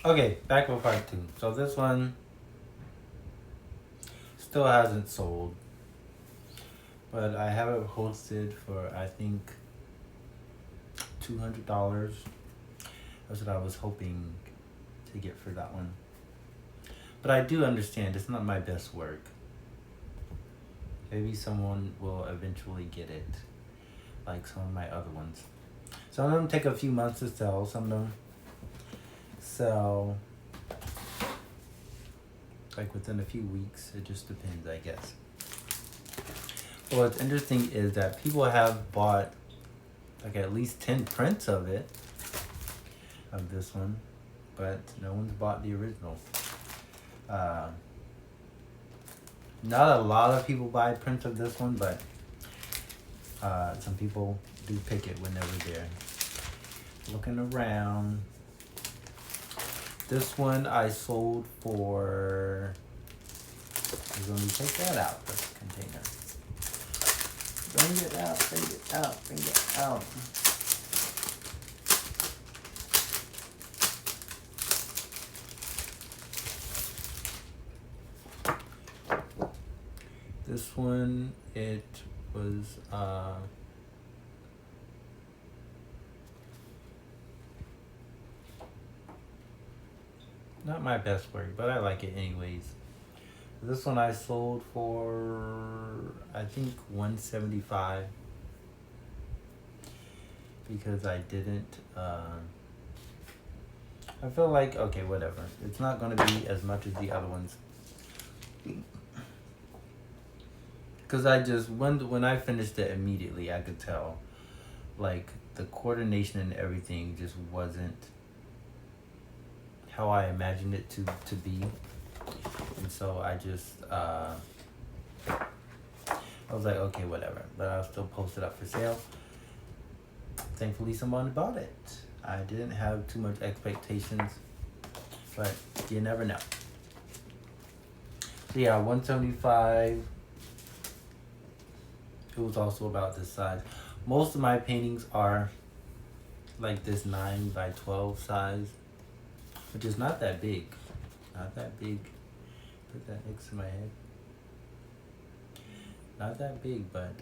Okay, back with part two. So this one still hasn't sold, but I have it posted for I think $200. That's what I was hoping to get for that one. But I do understand it's not my best work. Maybe someone will eventually get it, like some of my other ones. Some of them take a few months to sell. Some of them sell like within a few weeks. It just depends, I guess. But what's interesting is that people have bought like at least 10 prints of it, of this one, but no one's bought the original. Not a lot of people buy prints of this one, but some people do pick it when they're there. Looking around, this one I sold for. Let me take that out, this container. Bring it out, bring it out, bring it out. This one, it was not my best work, but I like it anyways. This one I sold for I think $175 because I didn't. I feel like okay, whatever. It's not gonna be as much as the other ones. Cause I just when I finished it immediately, I could tell, like the coordination and everything just wasn't how I imagined it to be, and so I just I was like, okay, whatever. But I'll still post it up for sale. Thankfully, someone bought it. I didn't have too much expectations, but you never know. So yeah, 175. It was also about this size. Most of my paintings are like this 9x12 size, which is not that big. Not that big. Put that next to my head. Not that big, but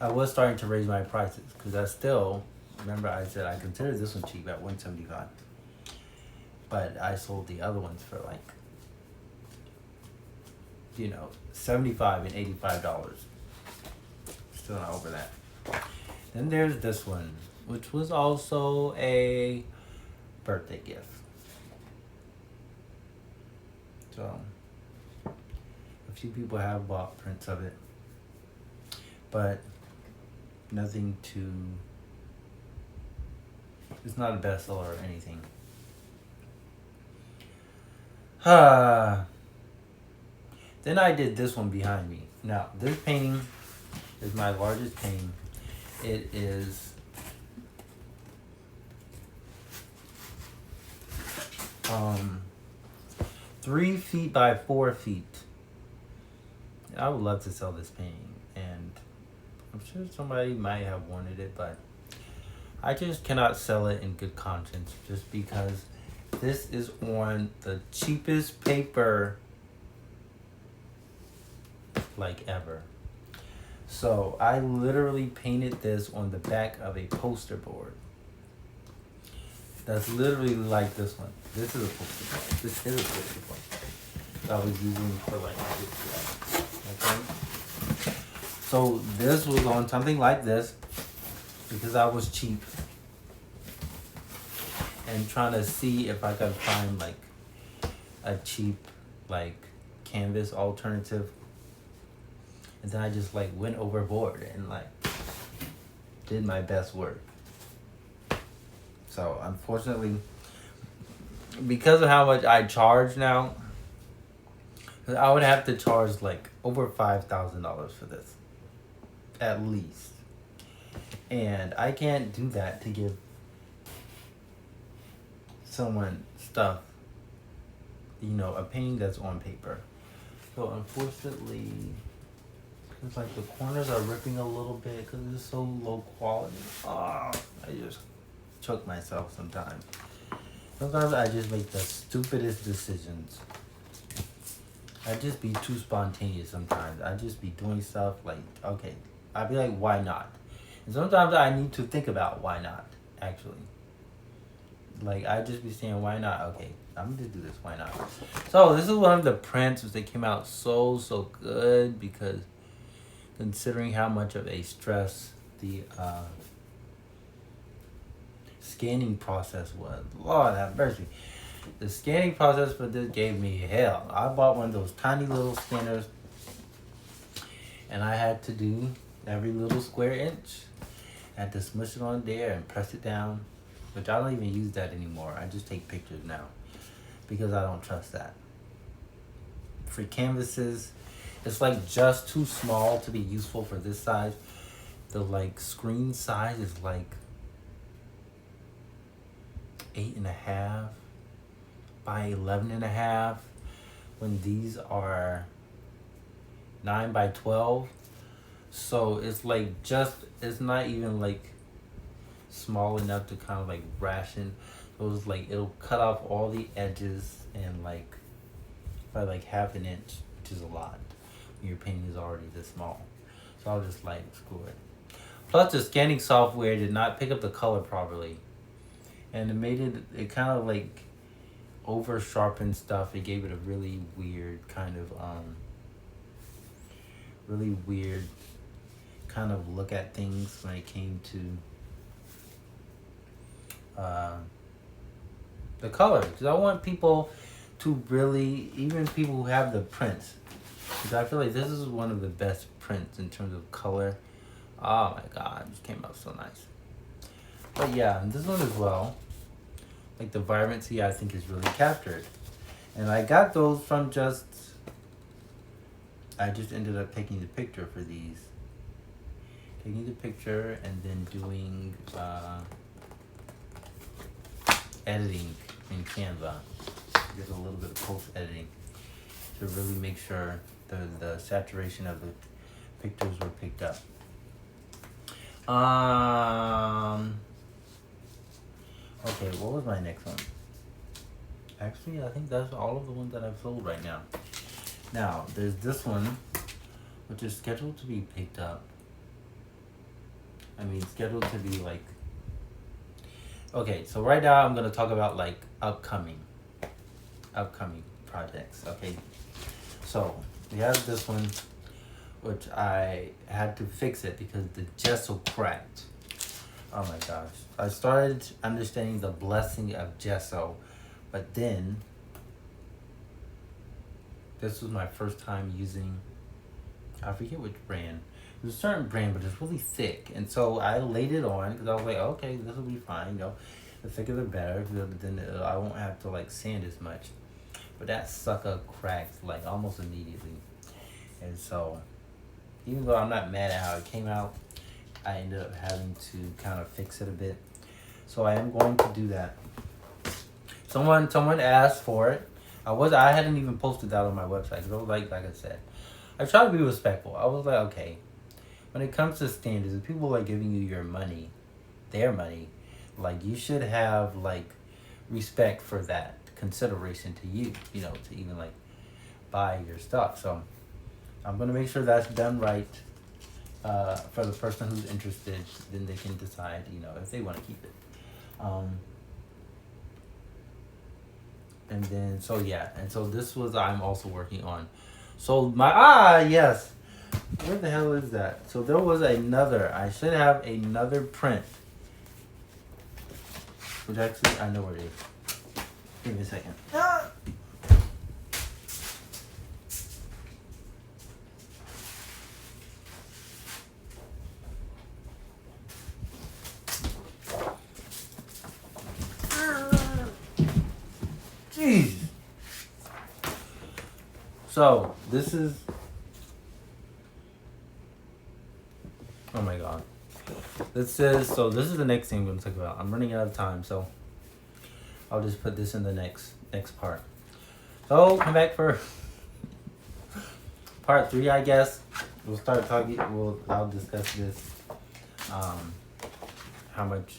I was starting to raise my prices because I still, remember I said I considered this one cheap at $175, but I sold the other ones for like, $75 and $85. Still not over that. Then there's this one, which was also a birthday gift. So a few people have bought prints of it, but nothing to. It's not a bestseller or anything. Then I did this one behind me. Now, this painting is my largest painting. It is 3 feet by 4 feet. I would love to sell this painting, and I'm sure somebody might have wanted it, but I just cannot sell it in good conscience just because this is on the cheapest paper like ever. So I literally painted this on the back of a poster board. That's literally like this one. This is a poster board. This is a poster board that I was using for like this. Okay. So this was on something like this because I was cheap and trying to see if I could find like a cheap like canvas alternative. And then I just like went overboard and like did my best work. So unfortunately, because of how much I charge now, I would have to charge like over $5,000 for this, at least. And I can't do that to give someone stuff, a painting that's on paper. So unfortunately, it's like the corners are ripping a little bit because it's so low quality. I just choke myself sometimes. Sometimes I just make the stupidest decisions. I just be too spontaneous sometimes. I just be doing stuff like, okay, I'd be like, why not? And sometimes I need to think about why not, actually. Like, I just be saying, why not? Okay, I'm gonna do this, why not? So, this is one of the prints that came out so good because considering how much of a stress the scanning process was. Lord have mercy. The scanning process for this gave me hell. I bought one of those tiny little scanners and I had to do every little square inch. I had to smush it on there and press it down, which I don't even use that anymore. I just take pictures now because I don't trust that. For canvases, it's like just too small to be useful for this size. The like screen size is like 8.5 by 11.5 when these are 9 by 12. So it's like it's not even like small enough to kind of like ration. So it's like it'll cut off all the edges and like by like 1/2 inch, which is a lot when your painting is already this small. So I'll just like screw it. Plus the scanning software did not pick up the color properly. And it made it kind of like over sharpened stuff. It gave it a really weird kind of look at things when it came to the color. Because I want people to really, even people who have the prints, because I feel like this is one of the best prints in terms of color. Oh my god, it just came out so nice. But yeah, and this one as well, like the vibrancy I think is really captured. And I got those from I just ended up taking the picture for these. Taking the picture and then doing editing in Canva. Just a little bit of post editing to really make sure the saturation of the pictures were picked up. Okay, what was my next one? Actually, I think that's all of the ones that I've sold right now. Now, there's this one, which is scheduled to be picked up. I mean, scheduled to be like... Okay, so right now I'm going to talk about like upcoming projects, okay? So, we have this one, which I had to fix it because the gesso cracked. Oh my gosh. I started understanding the blessing of gesso, but then this was my first time using, I forget which brand. It was a certain brand, but it's really thick. And so I laid it on because I was like, okay, this will be fine. You know, the thicker the better. Then I won't have to like sand as much. But that sucker cracked like almost immediately. And so even though I'm not mad at how it came out, I ended up having to kind of fix it a bit. So I am going to do that. Someone asked for it. I hadn't even posted that on my website because I was like I said, I try to be respectful. I was like, okay, when it comes to standards, if people are giving you your money, their money, like you should have like respect for that consideration to you, you know, to even like buy your stuff. So I'm gonna make sure that's done right for the person who's interested. Then they can decide, you know, if they want to keep it. And then, so yeah, and so this was, I'm also working on. So yes. Where the hell is that? So there was another, I should have another print. Which actually, I know where it is. Give me a second. Jeez. So this is, oh my god. This is the next thing I'm gonna talk about. I'm running out of time, so I'll just put this in the next part. So come back for part 3, I guess. We'll start talking. I'll discuss this. How much